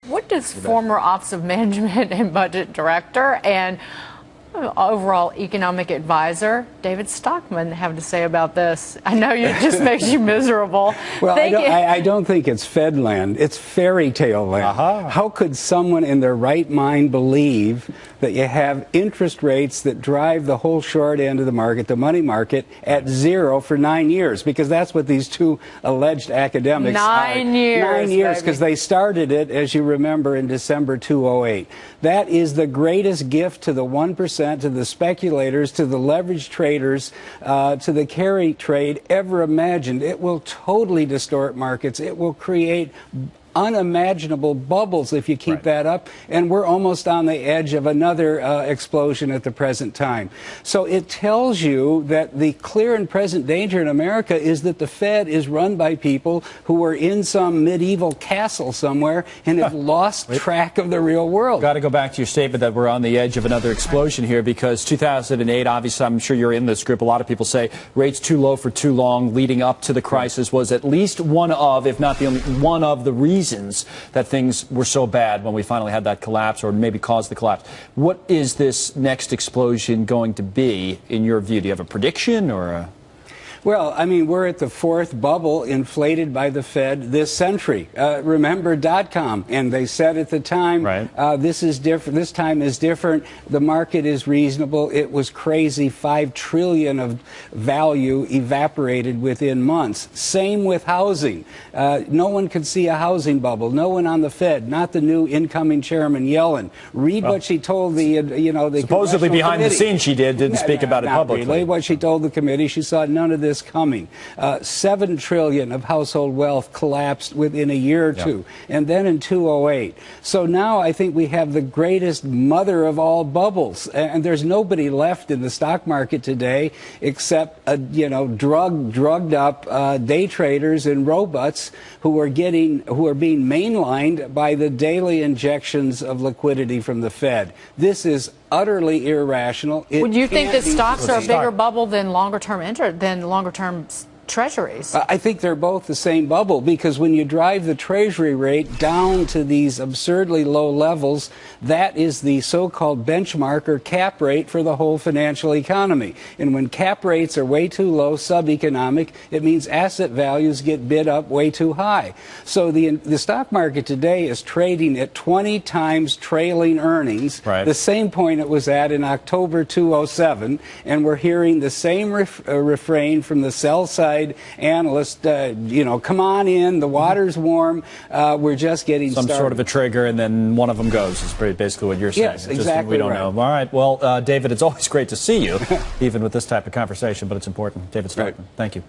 What does former Office of Management and Budget Director and overall economic advisor David Stockman have to say about this? I know it just makes you miserable. Well, I don't think it's Fedland. It's fairy tale land. How could someone in their right mind believe that you have interest rates that drive the whole short end of the market, the money market, at zero for 9 years? Because that's what these two alleged academics 9 years. 9 years, because they started it, as you remember, in December 2008. That is the greatest gift to the 1%, to the speculators, to the leverage traders, to the carry trade ever imagined. It will totally distort markets. It will create unimaginable bubbles if you keep that up, and we're almost on the edge of another explosion at the present time. So it tells you that the clear and present danger in America is that the Fed is run by people who are in some medieval castle somewhere and have lost track of the real world. Got to go back to your statement that we're on the edge of another explosion here, because 2008, obviously, I'm sure you're in this group, a lot of people say rates too low for too long leading up to the crisis was at least one of, if not the only one of, the reasons that things were so bad when we finally had that collapse, or maybe caused the collapse. What is this next explosion going to be, in your view? Do you have a prediction or a... Well, I mean, we're at the fourth bubble inflated by the Fed this century. Remember .com, and they said at the time, this is different. This time is different. The market is reasonable. It was crazy. $5 trillion of value evaporated within months. Same with housing. No one could see a housing bubble. No one on the Fed, not the new incoming chairman Yellen. Read what she told the the supposedly behind the scenes she didn't speak about it publicly. Really, what she told the committee, she saw none of this coming. $7 trillion of household wealth collapsed within a year or two, and then in 2008. So now I think we have the greatest mother of all bubbles, and there's nobody left in the stock market today except drugged up day traders and robots who are being mainlined by the daily injections of liquidity from the Fed. This is utterly irrational. Would you think that stocks are a bigger bubble than longer-term treasuries? I think they're both the same bubble, because when you drive the treasury rate down to these absurdly low levels, that is the so-called benchmark or cap rate for the whole financial economy. And when cap rates are way too low, sub-economic, it means asset values get bid up way too high. So the stock market today is trading at 20 times trailing earnings, the same point it was at in October 2007, and we're hearing the same refrain from the sell side analyst, come on in, the water's warm, we're just getting started. Some sort of a trigger, and then one of them goes, is basically what you're saying. Yes, exactly. We don't know. All right, well, David, it's always great to see you, even with this type of conversation, but it's important. David Stockman, thank you.